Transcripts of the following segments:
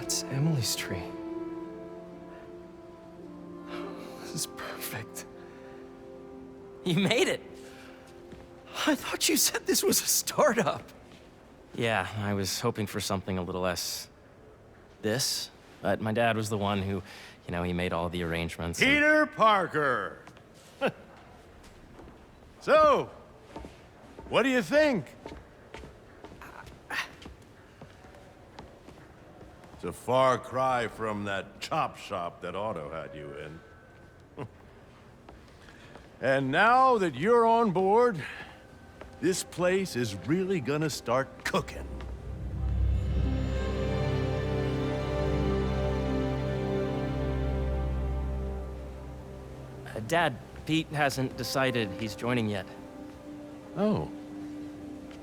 That's Emily's tree. This is perfect. You made it! I thought you said this was a startup. Yeah, I was hoping for something a little less... this. But my dad was the one who, he made all the arrangements. Peter Parker! So, what do you think? It's a far cry from that chop shop that Otto had you in. And now that you're on board, this place is really gonna start cooking. Dad, Pete hasn't decided he's joining yet. Oh.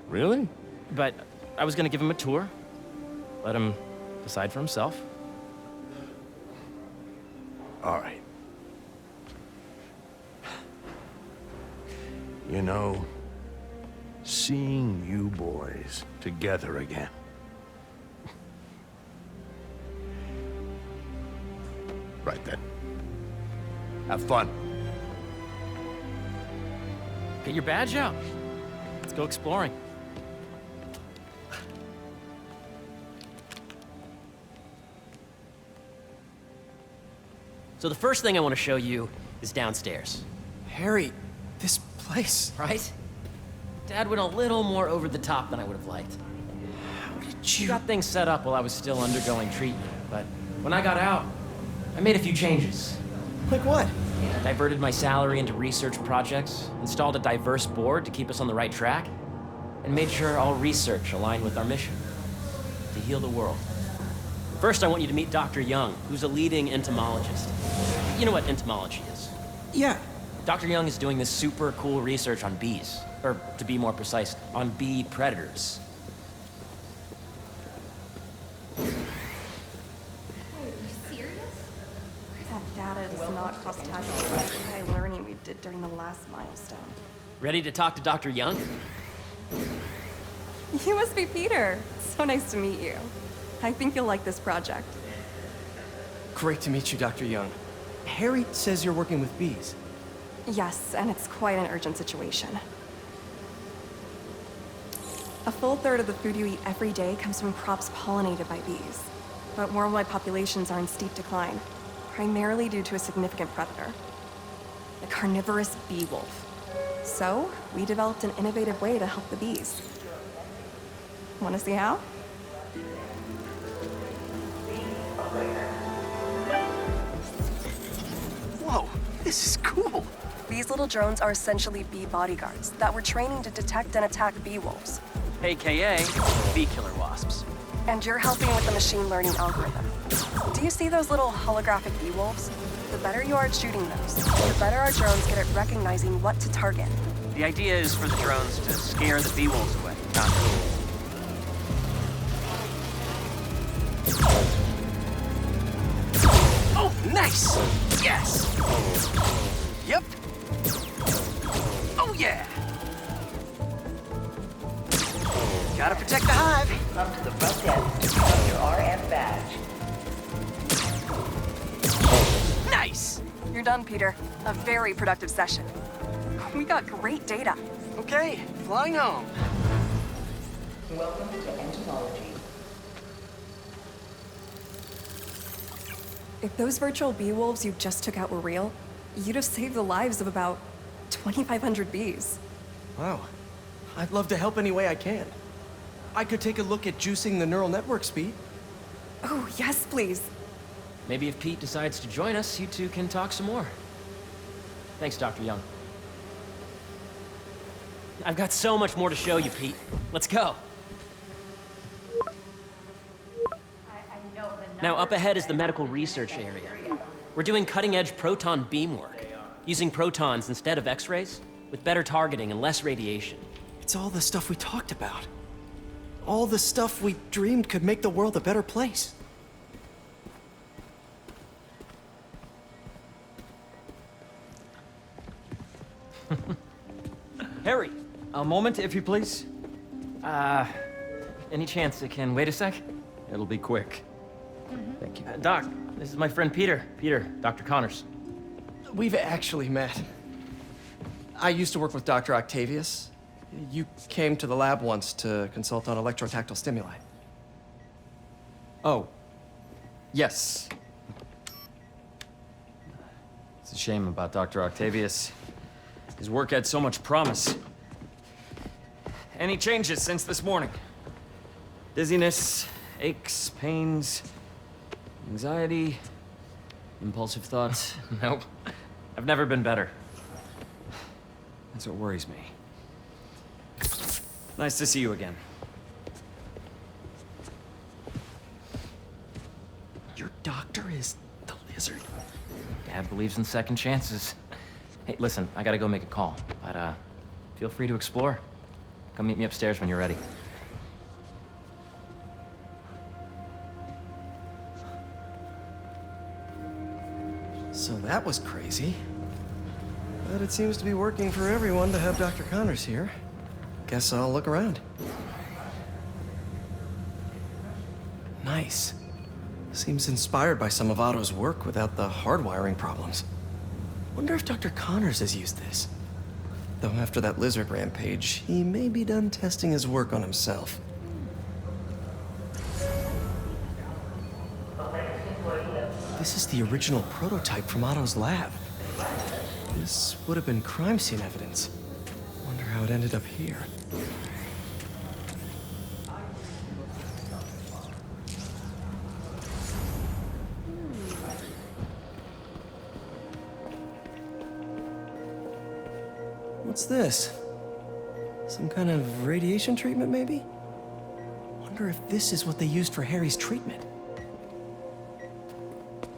Really? But I was gonna give him a tour. Let him decide for himself. All right. You know, seeing you boys together again. Right then. Have fun. Get your badge out. Let's go exploring. So the first thing I want to show you is downstairs. Harry, this place. Right? Dad went a little more over the top than I would have liked. How did He you... got things set up while I was still undergoing treatment, but when I got out, I made a few changes. Like what? Diverted my salary into research projects, installed a diverse board to keep us on the right track, and made sure all research aligned with our mission, to heal the world. First, I want you to meet Dr. Young, who's a leading entomologist. You know what entomology is? Yeah. Dr. Young is doing this super cool research on bees, or to be more precise, on bee predators. That data does not cross tabulate with the high learning we did during the last milestone. Ready to talk to Dr. Young? You must be Peter. So nice to meet you. I think you'll like this project. Great to meet you, Dr. Young. Harry says you're working with bees. Yes, and it's quite an urgent situation. A full third of the food you eat every day comes from crops pollinated by bees. But worldwide populations are in steep decline, primarily due to a significant predator, the carnivorous bee wolf. So, we developed an innovative way to help the bees. Want to see how? Whoa, this is cool. These little drones are essentially bee bodyguards that we're training to detect and attack bee wolves. AKA bee killer wasps. And you're helping with the machine learning algorithm. Do you see those little holographic bee wolves? The better you are at shooting those, the better our drones get at recognizing what to target. The idea is for the drones to scare the bee wolves away, not Oh, nice! Yes! Yep. Oh, yeah! Gotta protect the hive. Come to the front desk to pick up your RF badge. Nice! You're done, Peter. A very productive session. We got great data. Okay, flying home. Welcome to entomology. If those virtual bee wolves you just took out were real, you'd have saved the lives of about 2,500 bees. Wow. I'd love to help any way I can. I could take a look at juicing the neural network speed. Oh, yes, please. Maybe if Pete decides to join us, you two can talk some more. Thanks, Dr. Young. I've got so much more to show you, Pete. Let's go. Now, up ahead is the medical research area. We're doing cutting-edge proton beam work, using protons instead of X-rays, with better targeting and less radiation. It's all the stuff we talked about. All the stuff we dreamed could make the world a better place. Harry, a moment, if you please. Any chance it can wait a sec? It'll be quick. Thank you. Doc, this is my friend Peter. Peter, Dr. Connors. We've actually met. I used to work with Dr. Octavius. You came to the lab once to consult on electrotactile stimuli. Oh. Yes. It's a shame about Dr. Octavius. His work had so much promise. Any changes since this morning? Dizziness, aches, pains, anxiety, impulsive thoughts. Nope. I've never been better. That's what worries me. Nice to see you again. Your doctor is the lizard. Dad believes in second chances. Hey, listen, I gotta go make a call, but feel free to explore. Come meet me upstairs when you're ready. So that was crazy. But it seems to be working for everyone to have Dr. Connors here. Guess I'll look around. Nice. Seems inspired by some of Otto's work without the hardwiring problems. Wonder if Dr. Connors has used this. Though after that lizard rampage, he may be done testing his work on himself. This is the original prototype from Otto's lab. This would have been crime scene evidence. Wonder how it ended up here. What's this? Some kind of radiation treatment, maybe? Wonder if this is what they used for Harry's treatment.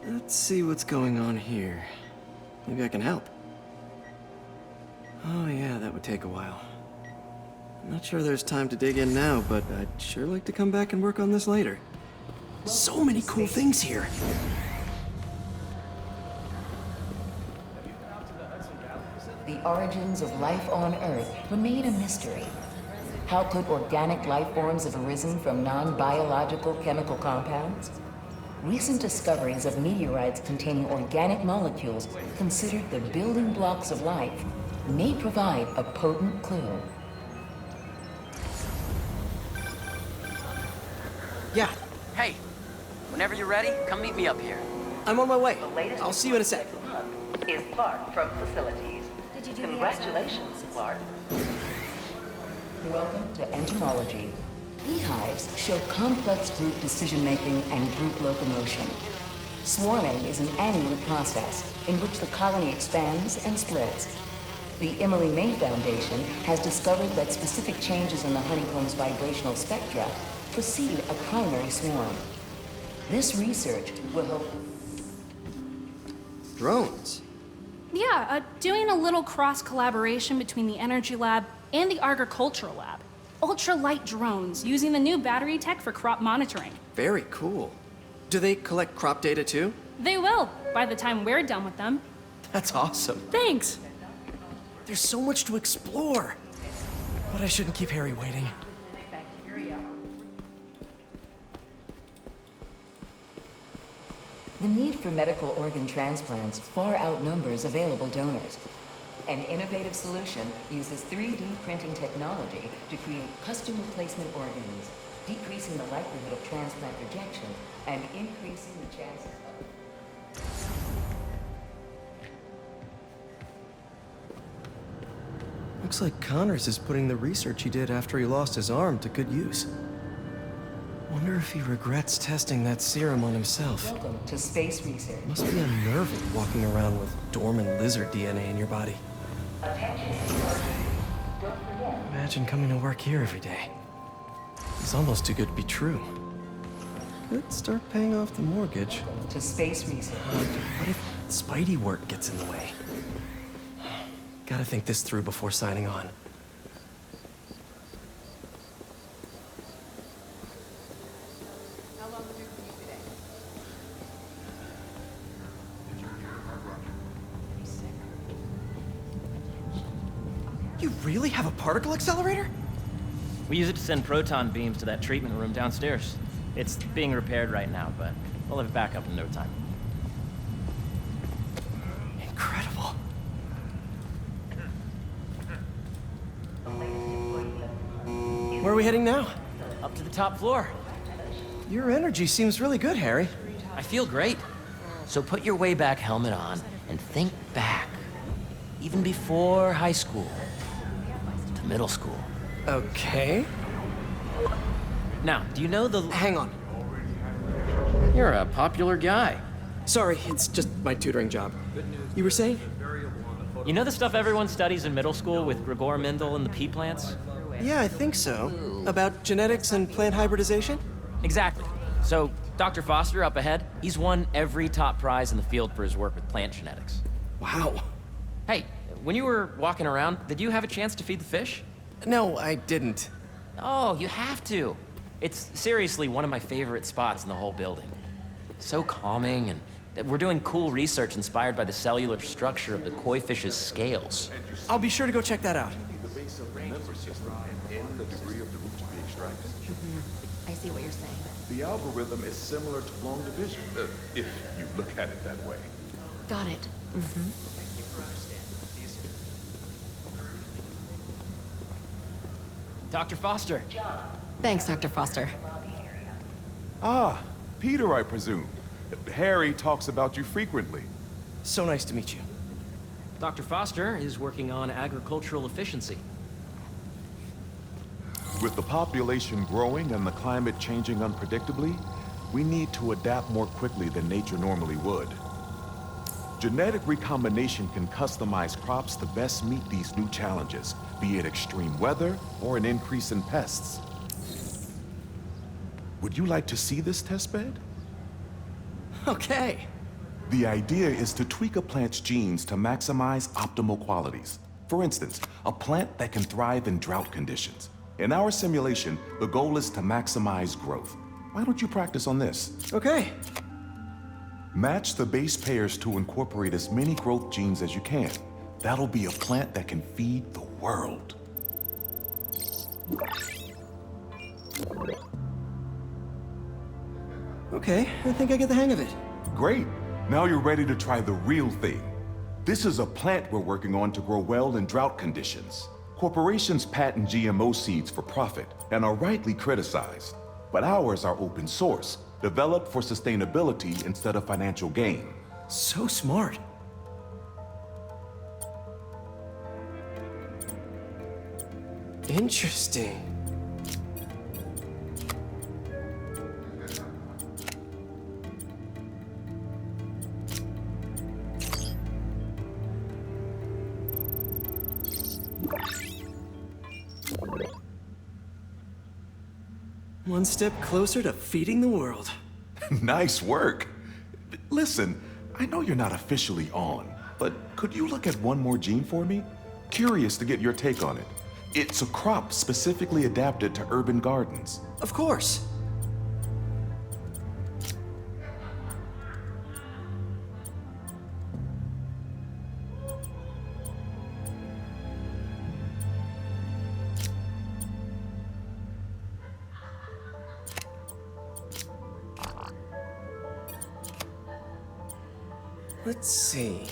Let's see what's going on here. Maybe I can help. Oh yeah, that would take a while. I'm not sure there's time to dig in now, but I'd sure like to come back and work on this later. So many cool things here. The origins of life on Earth remain a mystery. How could organic life forms have arisen from non-biological chemical compounds? Recent discoveries of meteorites containing organic molecules considered the building blocks of life may provide a potent clue. Yeah, Hey, whenever you're ready, come meet me up here. I'm on my way. The latest I'll see you in a sec. is Clark from Facilities. Congratulations, Clark. Welcome to entomology. Beehives show complex group decision-making and group locomotion. Swarming is an annual process in which the colony expands and splits. The Emily May Foundation has discovered that specific changes in the honeycomb's vibrational spectra precede a primary swarm. This research will help. Drones. Yeah, doing a little cross-collaboration between the Energy Lab and the Agricultural Lab. Ultralight drones using the new battery tech for crop monitoring. Very cool. Do they collect crop data too? They will, by the time we're done with them. That's awesome. Thanks! There's so much to explore. But I shouldn't keep Harry waiting. The need for medical organ transplants far outnumbers available donors. An innovative solution uses 3D printing technology to create custom replacement organs, decreasing the likelihood of transplant rejection and increasing the chances of... Looks like Connors is putting the research he did after he lost his arm to good use. Wonder if he regrets testing that serum on himself. Welcome to Space Research. Must be unnerving walking around with dormant lizard DNA in your body. Attention. Don't forget. Imagine coming to work here every day. It's almost too good to be true. Could start paying off the mortgage. To Space Research. What if Spidey work gets in the way? Gotta think this through before signing on. You really have a particle accelerator? We use it to send proton beams to that treatment room downstairs. It's being repaired right now, but We'll have it back up in no time. Incredible. Where are we heading now? Up to the top floor. Your energy seems really good, Harry. I feel great. So put your way back helmet on and think back. Even before high school. To middle school. Okay. Now, do you know the... Hang on. You're a popular guy. Sorry, it's just my tutoring job. You were saying? You know the stuff everyone studies in middle school with Gregor Mendel and the pea plants? Yeah, I think so. About genetics and plant hybridization? Exactly. So, Dr. Foster up ahead, he's won every top prize in the field for his work with plant genetics. Wow. Hey, when you were walking around, did you have a chance to feed the fish? No, I didn't. Oh, you have to. It's seriously one of my favorite spots in the whole building. So calming, and we're doing cool research inspired by the cellular structure of the koi fish's scales. I'll be sure to go check that out. I see what you're saying. The algorithm is similar to long division, if you look at it that way. Got it. Dr. Foster. Thanks, Dr. Foster. Ah, Peter, I presume. Harry talks about you frequently. So nice to meet you. Dr. Foster is working on agricultural efficiency. With the population growing and the climate changing unpredictably, we need to adapt more quickly than nature normally would. Genetic recombination can customize crops to best meet these new challenges, be it extreme weather or an increase in pests. Would you like to see this testbed? Okay. The idea is to tweak a plant's genes to maximize optimal qualities. For instance, a plant that can thrive in drought conditions. In our simulation, the goal is to maximize growth. Why don't you practice on this? Okay. Match the base pairs to incorporate as many growth genes as you can. That'll be a plant that can feed the world. Okay, I think I get the hang of it. Great. Now you're ready to try the real thing. This is a plant we're working on to grow well in drought conditions. Corporations patent GMO seeds for profit and are rightly criticized. But ours are open source, developed for sustainability instead of financial gain. So smart. Interesting. One step closer to feeding the world. Nice work. Listen, I know you're not officially on, but could you look at one more gene for me? Curious to get your take on it. It's a crop specifically adapted to urban gardens. Of course. Let's see.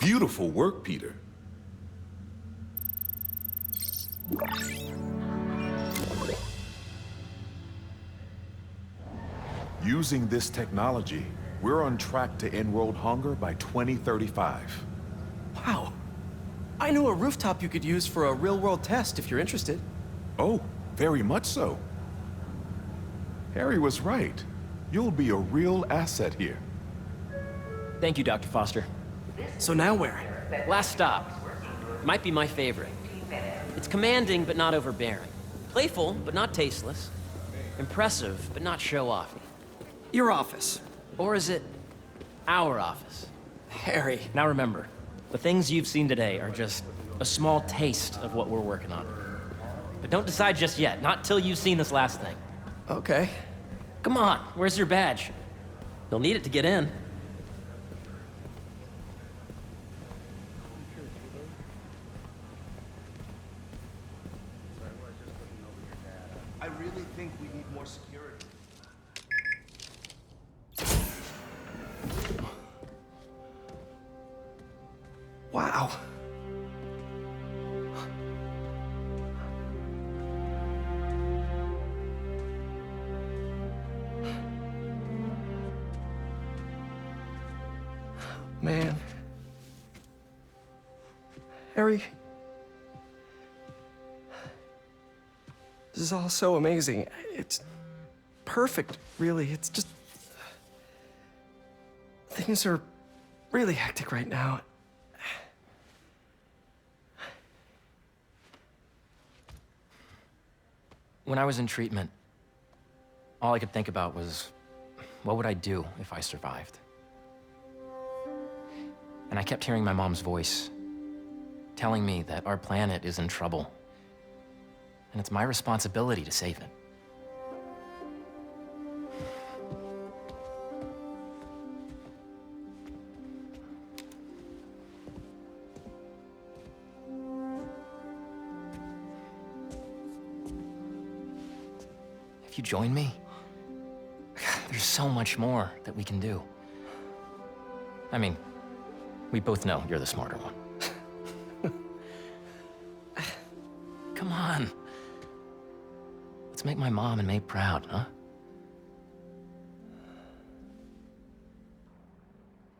Beautiful work, Peter. Using this technology, we're on track to end world hunger by 2035. Wow. I know a rooftop you could use for a real-world test if you're interested. Oh, very much so. Harry was right. You'll be a real asset here. Thank you, Dr. Foster. So now where? Last stop. Might be my favorite. It's commanding, but not overbearing. Playful, but not tasteless. Impressive, but not show-offy. Your office. Or is it our office? Harry. Now remember, the things you've seen today are just a small taste of what we're working on. But don't decide just yet, not till you've seen this last thing. Okay. Come on, where's your badge? You'll need it to get in. I really think we need more security. Wow. Man. Harry. This is all so amazing. It's perfect, really. It's just... Things are really hectic right now. When I was in treatment, all I could think about was, what would I do if I survived? And I kept hearing my mom's voice, telling me that our planet is in trouble, and it's my responsibility to save it. If you join me, there's so much more that we can do. I mean, we both know you're the smarter one. Come on. Let's make my mom and May proud, huh?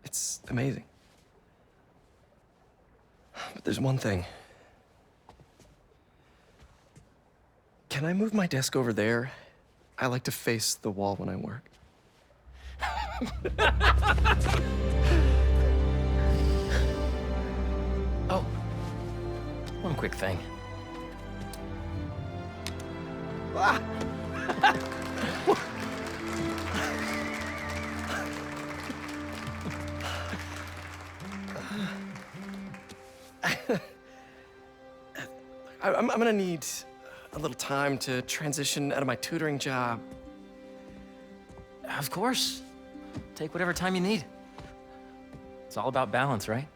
It's amazing. But there's one thing. Can I move my desk over there? I like to face the wall when I work. Oh, one quick thing. Ah! I'm gonna need a little time to transition out of my tutoring job. Of course. Take whatever time you need. It's all about balance, right?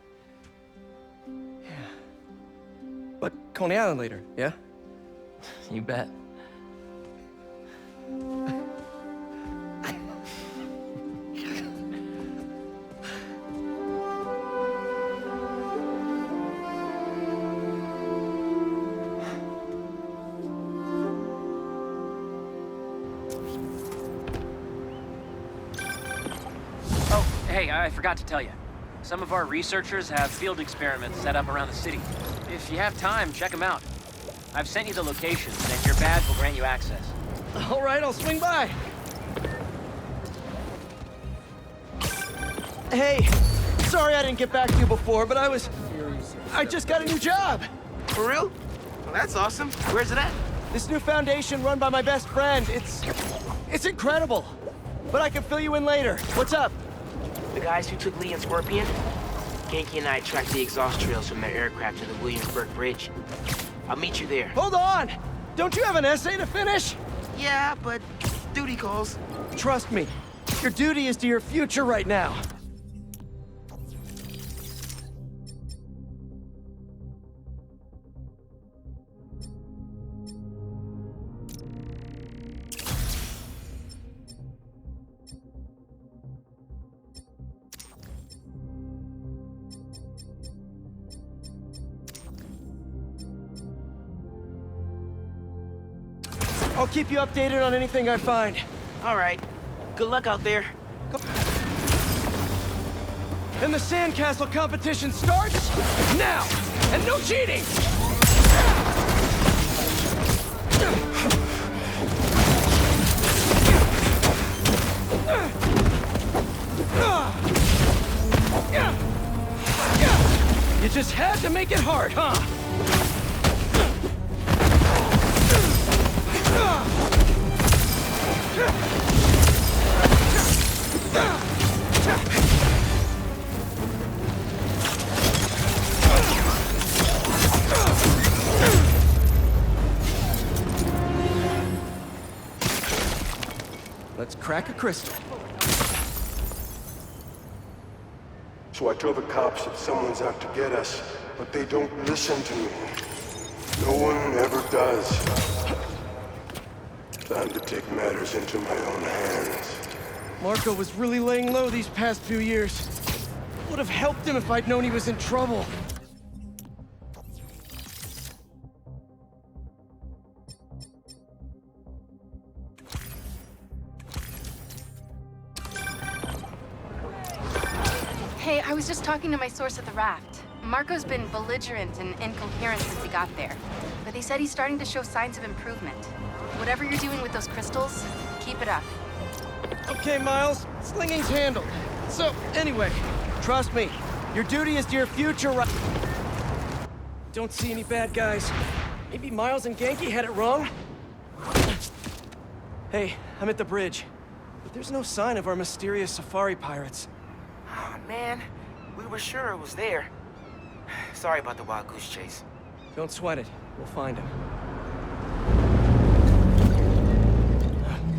But Coney Island later, yeah? You bet. Hey, I forgot to tell you. Some of our researchers have field experiments set up around the city. If you have time, check them out. I've sent you the locations, and your badge will grant you access. All right, I'll swing by. Hey, sorry I didn't get back to you before, but I just got a new job. For real? Well, that's awesome. Where's it at? This new foundation run by my best friend. It's incredible. But I can fill you in later. What's up? The guys who took Lee and Scorpion? Ganke and I tracked the exhaust trails from their aircraft to the Williamsburg Bridge. I'll meet you there. Hold on! Don't you have an essay to finish? Yeah, but duty calls. Trust me, your duty is to your future right now. I'll keep you updated on anything I find. All right. Good luck out there. And the sandcastle competition starts now! And no cheating! You just had to make it hard, huh? Let's crack a crystal. So I tell the cops that someone's out to get us, but they don't listen to me. No one ever does. Time to take matters into my own hands. Marco was really laying low these past few years. Would have helped him if I'd known he was in trouble. Hey, I was just talking to my source at the raft. Marco's been belligerent and incoherent since he got there. But he said he's starting to show signs of improvement. Whatever you're doing with those crystals, keep it up. Okay, Miles. Slinging's handled. So, anyway, trust me. Your duty is to your future right. Don't see any bad guys. Maybe Miles and Genki had it wrong? Hey, I'm at the bridge. But there's no sign of our mysterious safari pirates. Oh, man. We were sure it was there. Sorry about the wild goose chase. Don't sweat it. We'll find him.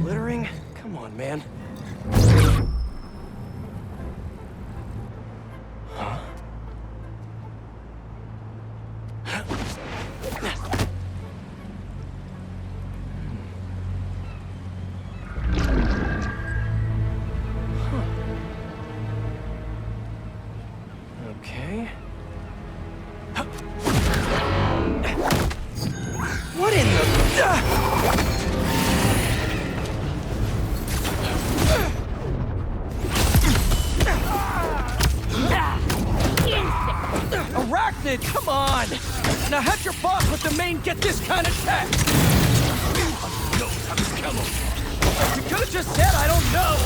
Littering? Come on, man. Huh? Okay. What in the... Arachnid, come on! Now have your boss with the main get this kind of tech! You could have just said I don't know!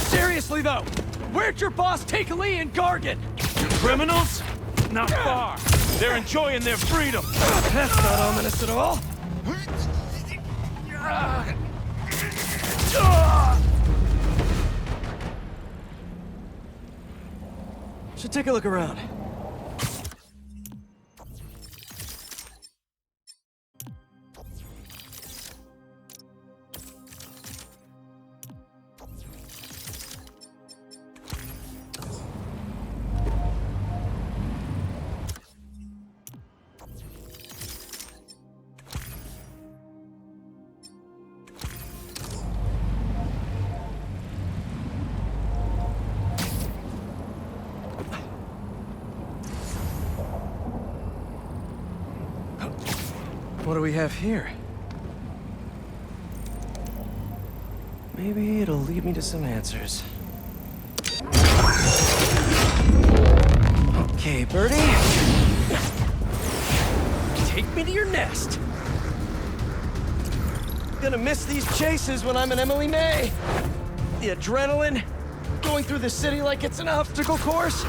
Seriously though, where'd your boss take Lee and Gargan? Criminals? Not far. They're enjoying their freedom. That's not ominous at all. Should take a look around. What do we have here? Maybe it'll lead me to some answers. Okay, Birdie. Take me to your nest. Gonna miss these chases when I'm in Emily May. The adrenaline, going through the city like it's an obstacle course,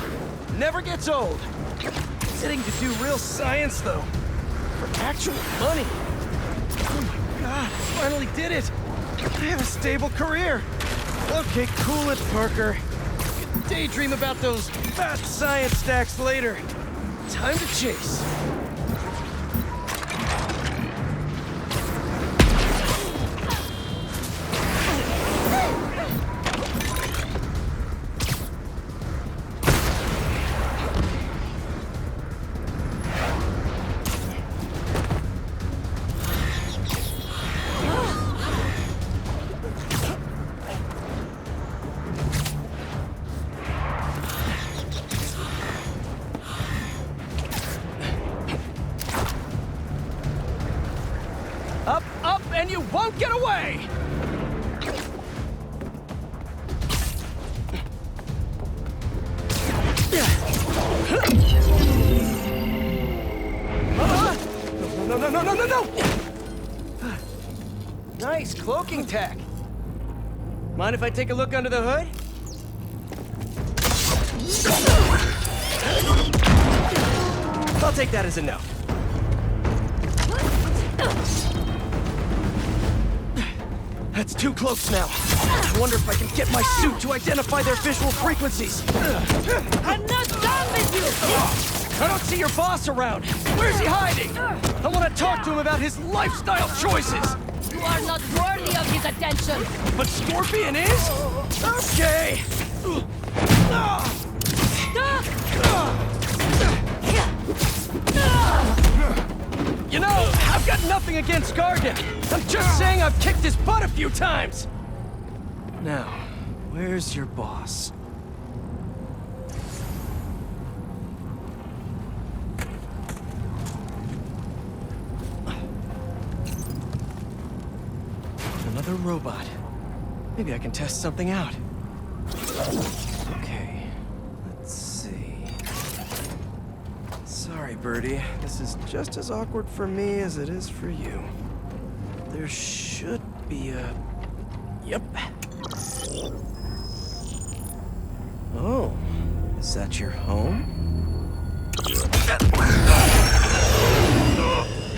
never gets old. Getting to do real science, though. For actual money. Oh my god, I finally did it. I have a stable career. Okay, cool it, Parker. You can daydream about those fast science stacks later. Time to chase. you won't get away! No! Nice cloaking tech. Mind if I take a look under the hood? I'll take that as a no. That's two cloaks now. I wonder if I can get my suit to identify their visual frequencies. I'm not done with you! I don't see your boss around. Where's he hiding? I want to talk to him about his lifestyle choices. You are not worthy of his attention! But Scorpion is? Okay. You know, I've got nothing against Gargan. I'm just saying I've kicked his butt a few times. Now, where's your boss? Another robot. Maybe I can test something out. Okay, let's see. Sorry, Birdie. This is just as awkward for me as it is for you. There should be a... Yep. Oh, is that your home?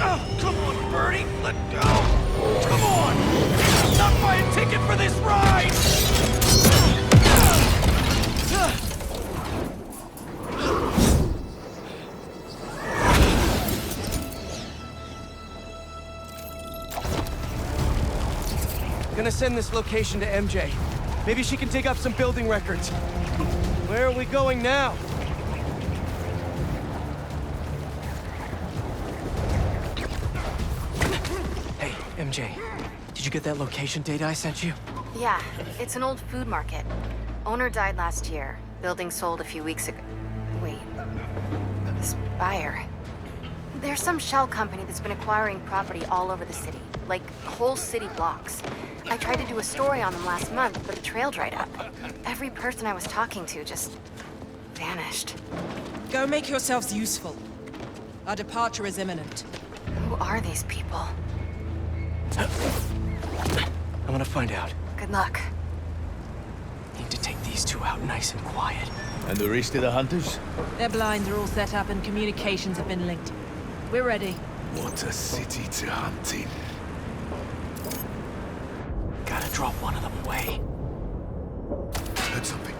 Oh, come on, Birdie! Let go! Come on! Not buy a ticket for this ride! Gonna send this location to MJ. Maybe she can dig up some building records. Where are we going now? Hey, MJ. Did you get that location data I sent you? Yeah, it's an old food market. Owner died last year. Building sold a few weeks ago. Wait. This buyer. There's some shell company that's been acquiring property all over the city. Like, whole city blocks. I tried to do a story on them last month, but the trail dried up. Every person I was talking to just... vanished. Go make yourselves useful. Our departure is imminent. Who are these people? I'm gonna find out. Good luck. Need to take these two out nice and quiet. And the rest of the hunters? Their blinds are all set up and communications have been linked. We're ready. What a city to hunt in. Gotta drop one of them away. Heard something.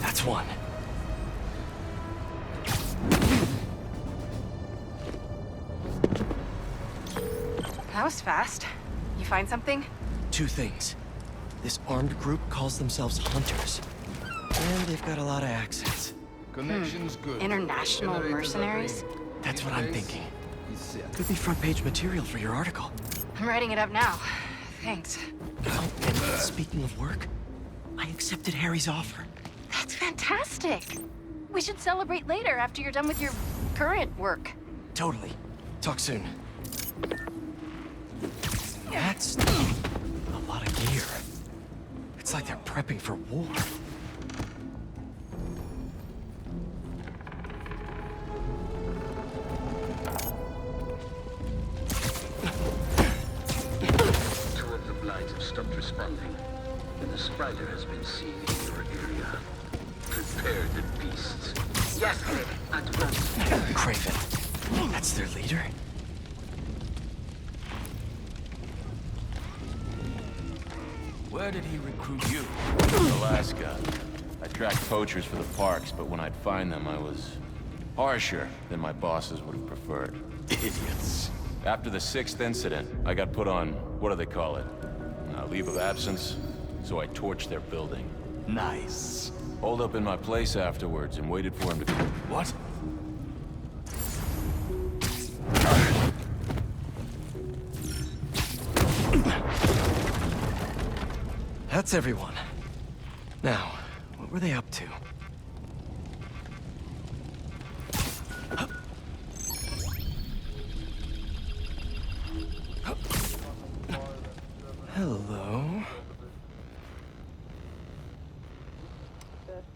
That's one. That was fast. You find something? Two things. This armed group calls themselves Hunters. And they've got a lot of accents. Connection's good. International mercenaries? That's what I'm thinking. Could be front-page material for your article. I'm writing it up now. Thanks. Oh, and speaking of work, I accepted Harry's offer. That's fantastic. We should celebrate later after you're done with your current work. Totally. Talk soon. That's a lot of gear. It's like they're prepping for war. Two of the blinds have stopped responding, and the spider has been seen in your area. Prepare the beasts. Yes, at once. Craven. That's their leader? Where did he recruit you? Alaska. I tracked poachers for the parks, but when I'd find them, I was harsher than my bosses would have preferred. Idiots. After the 6th incident, I got put on, what do they call it? Leave of absence, so I torched their building. Nice. Holed up in my place afterwards and waited for him to... What? That's everyone. Now, what were they up to?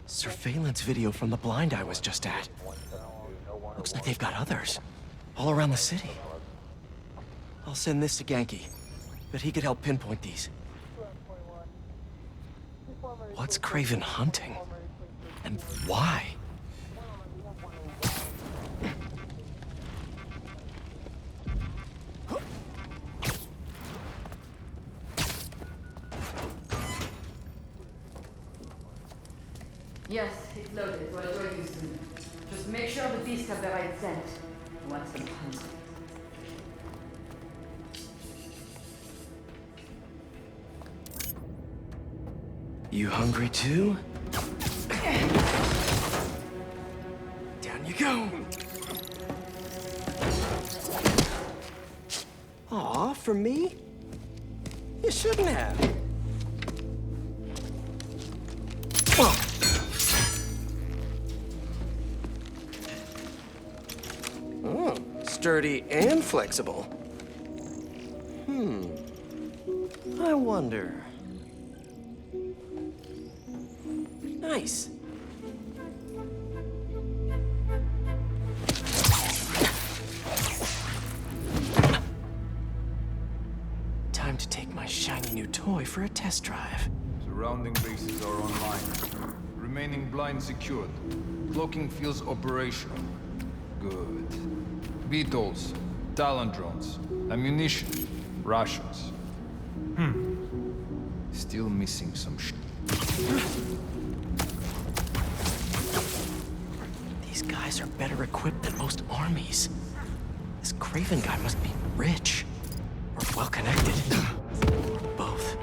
Surveillance video from the blind I was just at. Looks like they've got others. All around the city. I'll send this to Genki. Bet he could help pinpoint these. What's Kraven hunting? And why? Yes, it's loaded. We'll join you soon. Just make sure the beasts have the right scent. Once them hunted. You hungry too? Down you go! Aw, for me? You shouldn't have. Oh, sturdy and flexible. I wonder. Nice. Time to take my shiny new toy for a test drive. Surrounding bases are online. Remaining blind secured. Cloaking fields operational. Good. Beetles, Talon drones, ammunition, rations. Still missing some shit. These guys are better equipped than most armies. This Kraven guy must be rich. Or well-connected. Both.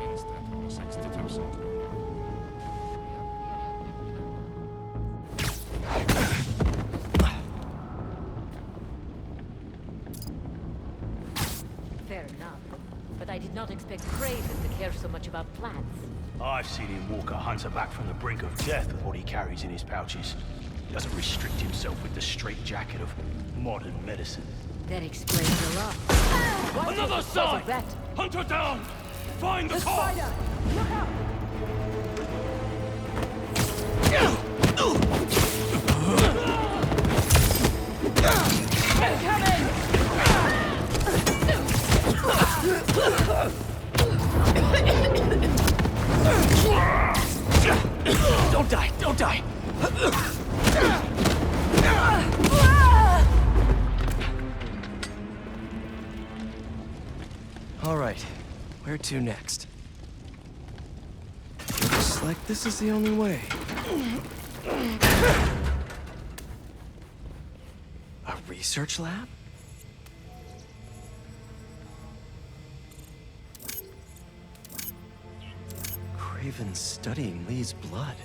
Fair enough. But I did not expect Kraven to care so much about plants. I've seen him walk a hunter back from the brink of death with what he carries in his pouches. He doesn't restrict himself with the straitjacket of modern medicine. That explains a lot. Another sign! Hunter down! Find the cause! Spider! Look out! Don't die! Don't die! All right, where to next? Looks like this is the only way. A research lab? Kraven's studying Lee's blood.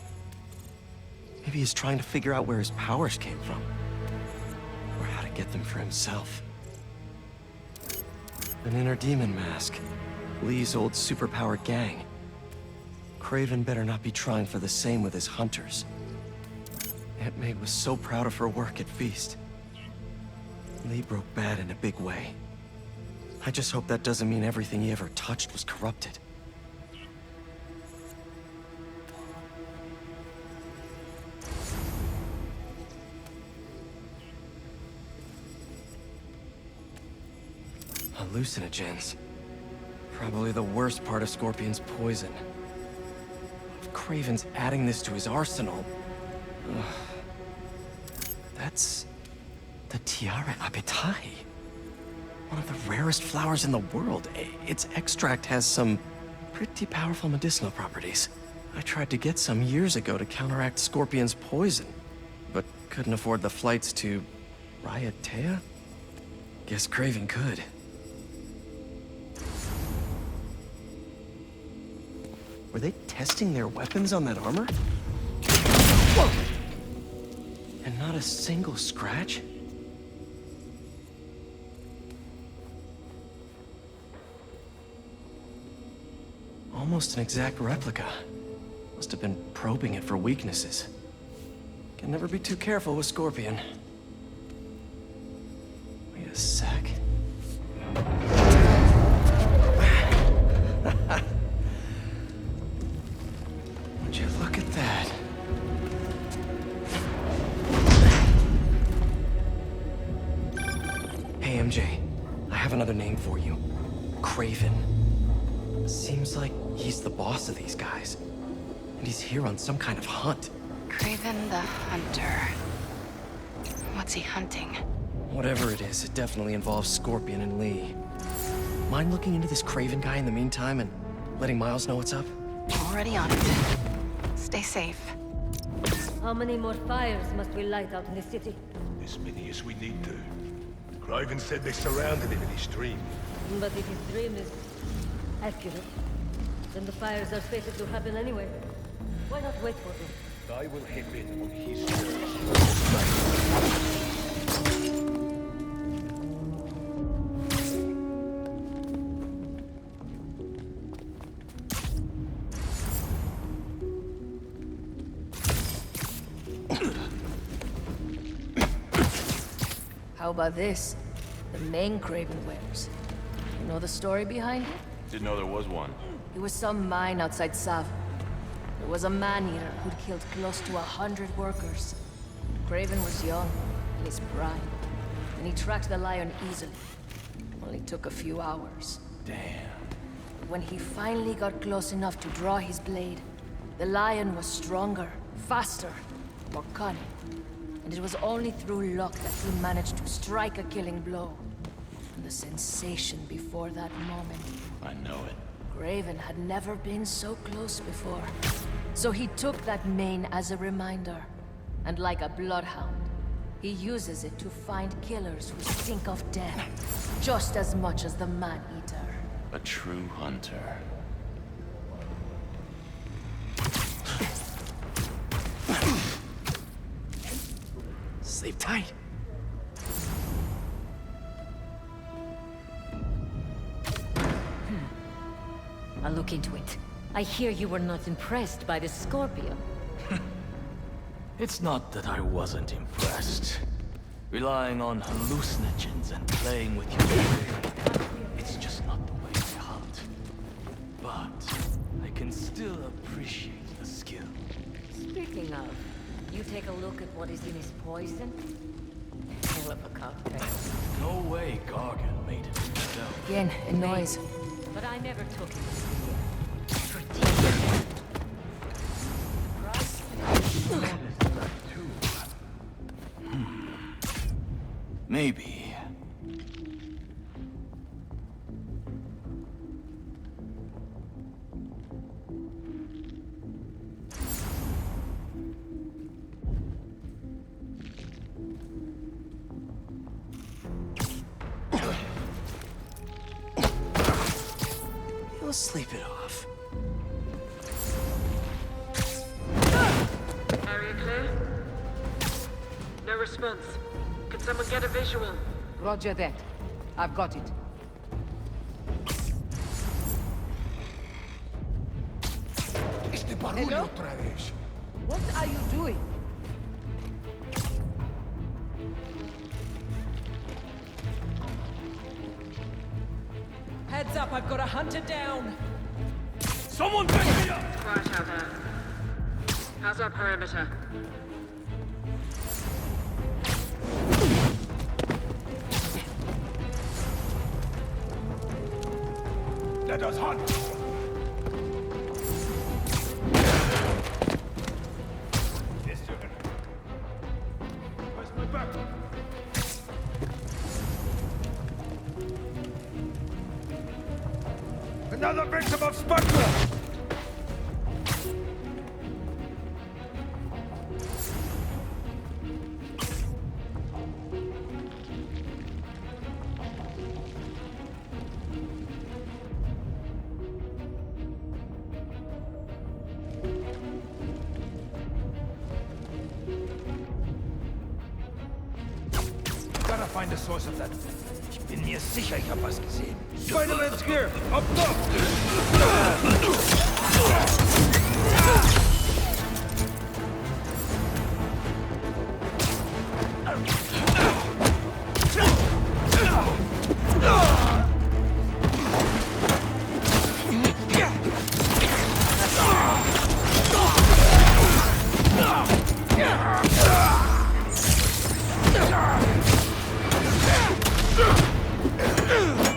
Maybe he's trying to figure out where his powers came from. Or how to get them for himself. An inner demon mask. Lee's old superpowered gang. Kraven better not be trying for the same with his hunters. Aunt May was so proud of her work at Feast. Lee broke bad in a big way. I just hope that doesn't mean everything he ever touched was corrupted. Hallucinogens. Probably the worst part of Scorpion's poison. If Kraven's adding this to his arsenal... That's... the Tiara Apitai. One of the rarest flowers in the world. Its extract has some pretty powerful medicinal properties. I tried to get some years ago to counteract Scorpion's poison, but couldn't afford the flights to... Raiatea? Guess Kraven could. Were they testing their weapons on that armor? Whoa! And not a single scratch? Almost an exact replica. Must have been probing it for weaknesses. Can never be too careful with Scorpion. Wait a sec. Would you look at that? have another name for you. Craven. Seems like he's the boss of these guys. And he's here on some kind of hunt. Craven the Hunter. What's he hunting? Whatever it is, it definitely involves Scorpion and Lee. Mind looking into this Craven guy in the meantime and letting Miles know what's up? Already on it. Stay safe. How many more fires must we light out in the city? As many as we need to. Craven said they surrounded him in his dream. But if his dream is accurate, then the fires are fated to happen anyway. Why not wait for them? I will hit in on his terms. How about this? The main Craven wears. You know the story behind it? Didn't know there was one. It was some mine outside Sav. There was a man-eater who'd killed close to 100 workers. Craven was young, in his prime, and he tracked the lion easily. Only took a few hours. Damn. When he finally got close enough to draw his blade, the lion was stronger, faster, more cunning. And it was only through luck that he managed to strike a killing blow. And the sensation before that moment. I know it. Craven had never been so close before. So he took that mane as a reminder. And like a bloodhound, he uses it to find killers who stink of death, just as much as the man-eater. A true hunter. Sleep tight. I'll look into it. I hear you were not impressed by the Scorpion. It's not that I wasn't impressed. Relying on hallucinogens and playing with your brain. It's just not the way I hunt. But I can still appreciate the skill. Speaking of, you take a look at what is in his poison? Hell of a cocktail. No way Gargan made it himself. Again, a noise. But I never took him Maybe. You'll sleep it off. Area clear? No response. Can someone get a visual? Roger that. I've got it. Hello? What are you doing? Heads up, I've got a hunter down. Someone pick me up! It's quiet out there. How's our perimeter? Let us hunt! Yes, sir. Where's my back? Another victim of Spectre! Gotta find the source of that. Ich bin mir sicher, ich hab was gesehen. Spider-Man's here! Up top! Ugh!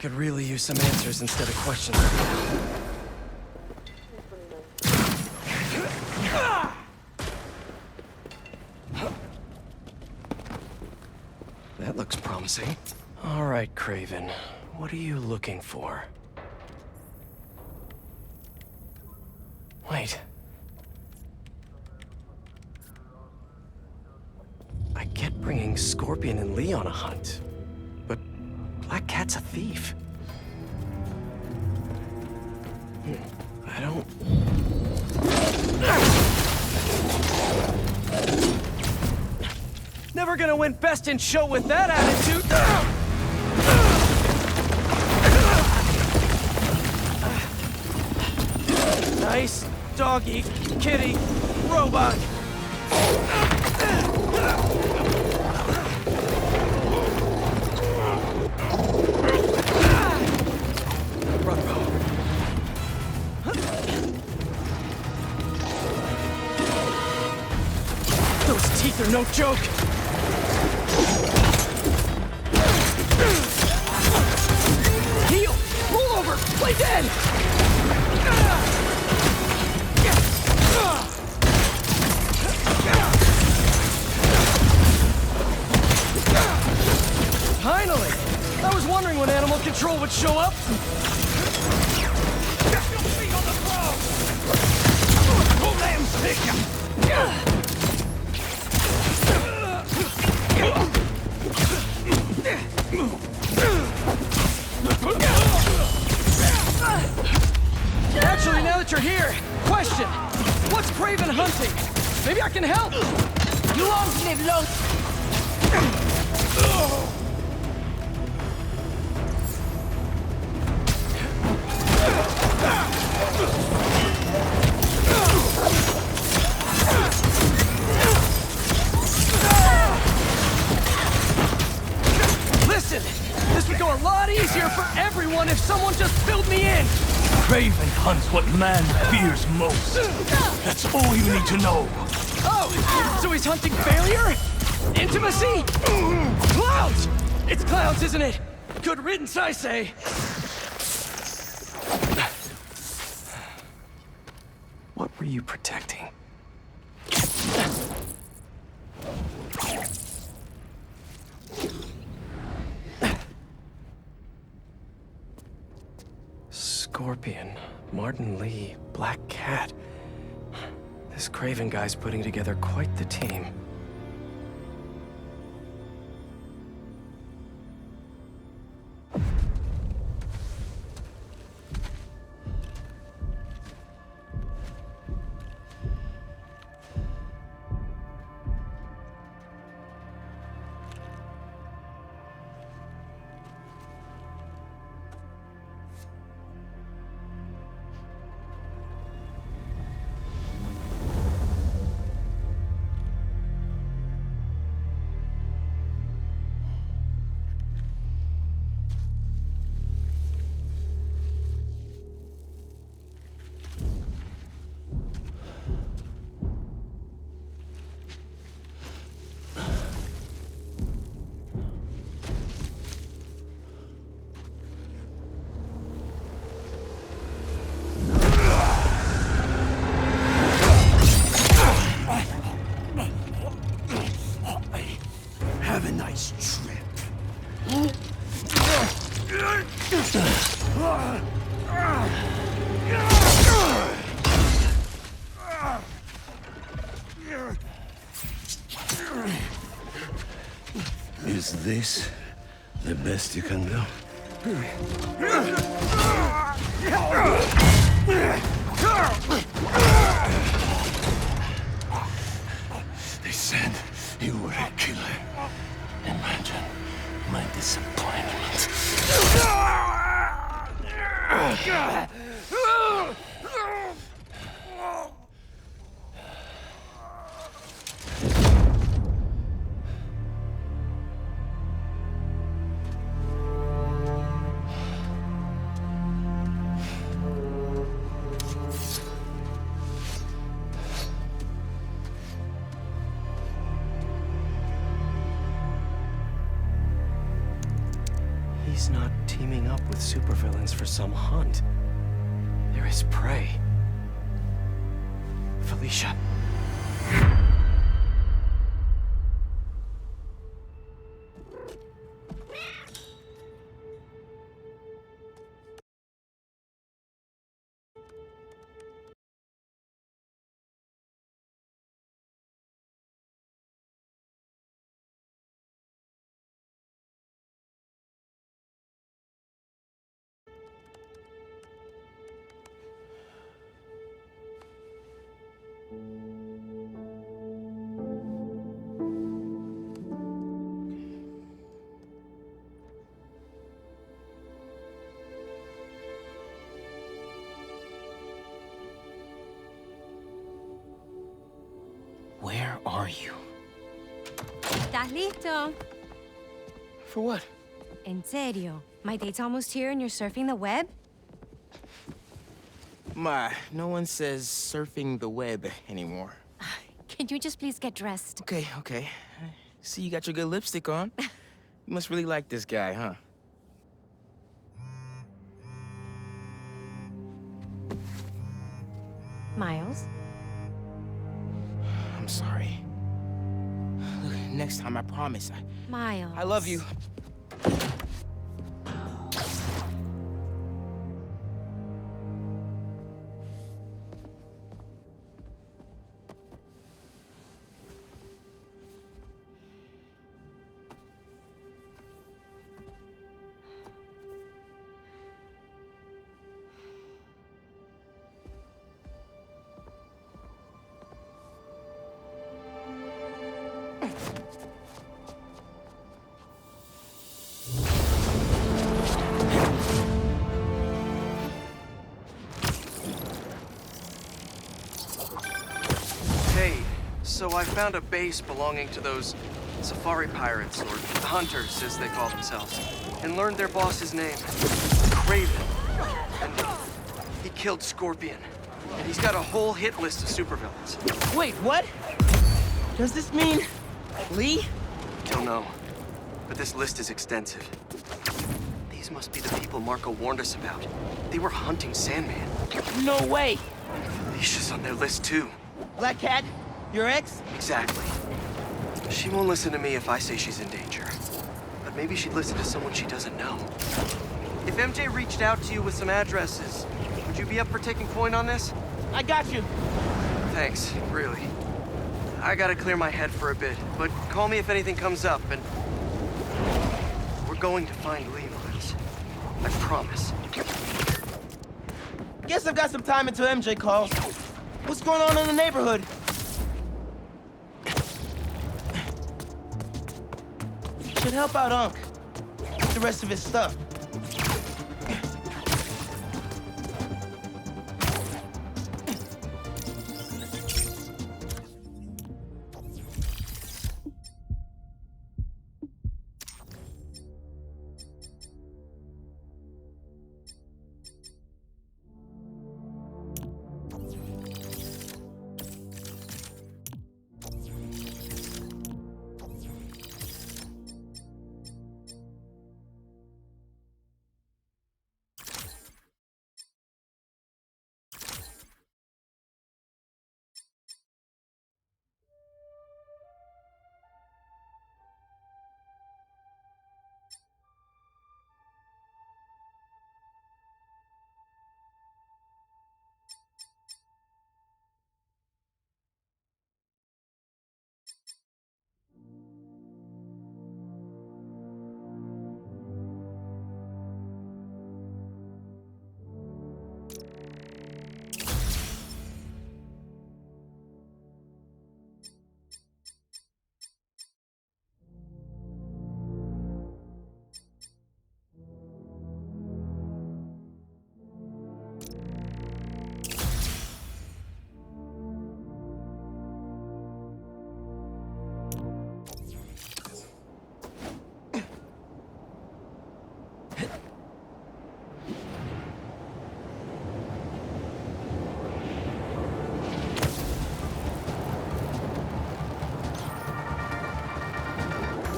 could really use some answers instead of questions right now. That looks promising. All right, Kraven. What are you looking for? Wait. I get bringing Scorpion and Lee on a hunt, but Black Cat's a thief. I don't... Never gonna win Best in Show with that attitude! Nice doggy, kitty, robot. Those teeth are no joke. Heal! Roll over! Play dead! Finally! I was wondering when Animal Control would show up. Get your feet on the ground! Oh, damn stick! Actually, now that you're here, question. What's Kraven hunting? Maybe I can help. You won't live long. Listen, this would go a lot easier for everyone if someone just filled me in. Kraven hunts what man fears most. That's all you need to know. Oh, so he's hunting failure? Intimacy? Clowns! It's clowns, isn't it? Good riddance, I say. What were you protecting? Scorpion, Martin Lee, Black Cat. This Kraven guy's putting together quite the team. Have a nice trip. Is this the best you can do? They said you were a killer. Imagine my disappointment. He's not teaming up with supervillains for some hunt. They're his prey. Felicia. Where are you? ¿Estás listo? For what? En serio. My date's almost here and you're surfing the web? Ma, no one says surfing the web anymore. Can you just please get dressed? Okay, okay. See, you got your good lipstick on. You must really like this guy, huh? Miles? I'm sorry. Look, next time, I promise. Miles. I love you. So I found a base belonging to those safari pirates, or hunters, as they call themselves, and learned their boss's name, Kraven. And he killed Scorpion. And he's got a whole hit list of supervillains. Wait, what? Does this mean Lee? Don't know, but this list is extensive. These must be the people Marco warned us about. They were hunting Sandman. No way! Alicia's on their list too. Black Cat? Your ex? Exactly. She won't listen to me if I say she's in danger. But maybe she'd listen to someone she doesn't know. If MJ reached out to you with some addresses, would you be up for taking point on this? I got you. Thanks, really. I gotta clear my head for a bit, but call me if anything comes up, and... we're going to find Lee, Miles. I promise. Guess I've got some time until MJ calls. What's going on in the neighborhood? Should help out Unc. With the rest of his stuff.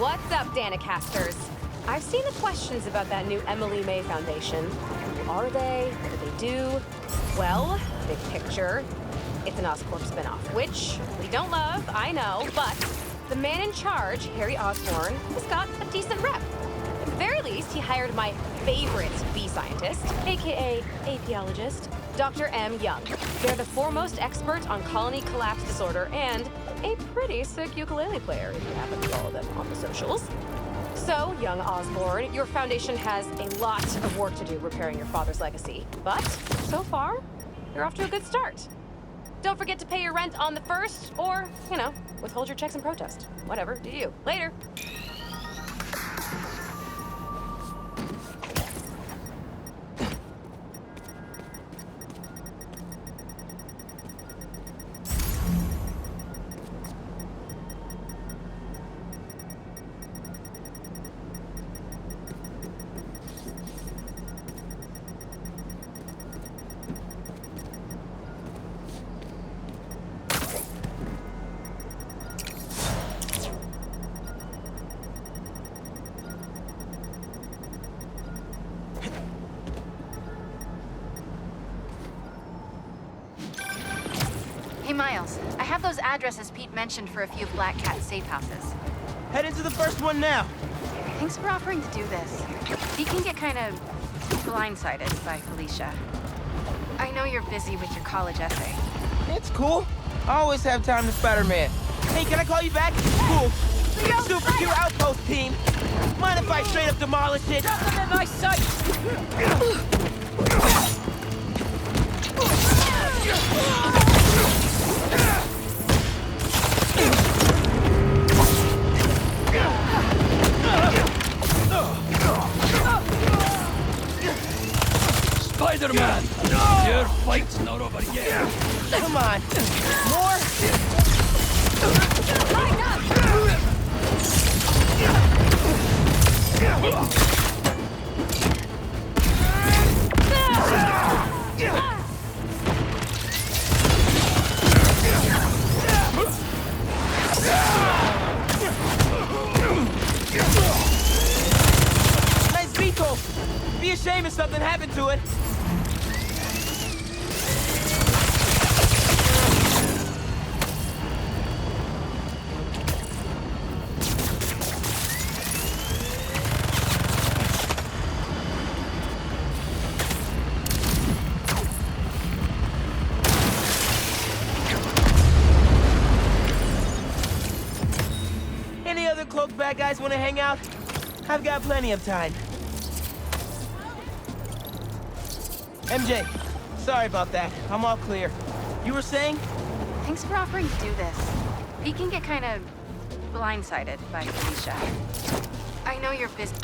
What's up, Danicasters? I've seen the questions about that new Emily May Foundation. Who are they? What do they do? Well, big picture, it's an Oscorp spinoff, which we don't love, I know, but the man in charge, Harry Osborn, has got a decent rep. At the very least, he hired my favorite bee scientist, aka apiologist, Dr. M. Young. They're the foremost expert on colony collapse disorder and a pretty sick ukulele player if you happen to follow them on the socials. So, young Osborn, your foundation has a lot of work to do repairing your father's legacy. But, so far, you're off to a good start. Don't forget to pay your rent on the 1st, or, you know, withhold your checks in protest. Whatever, do you. Later. Hey, Miles. I have those addresses Pete mentioned for a few of Black Cat's safe houses. Head into the first one now. Thanks for offering to do this. He can get kind of blindsided by Felicia. I know you're busy with your college essay. It's cool. I always have time to Spider-Man. Hey, can I call you back? Cool. Superhero outpost team. Mind if I straight up demolish it? Drop them in my sight! Spider-Man! Your fight's not over yet. Come on. More? Nice vehicle. Be a shame if something happened to it. Any other cloaked bad guys want to hang out? I've got plenty of time. MJ, sorry about that. I'm all clear. You were saying? Thanks for offering to do this. He can get kind of blindsided by Felicia. I know you're busy.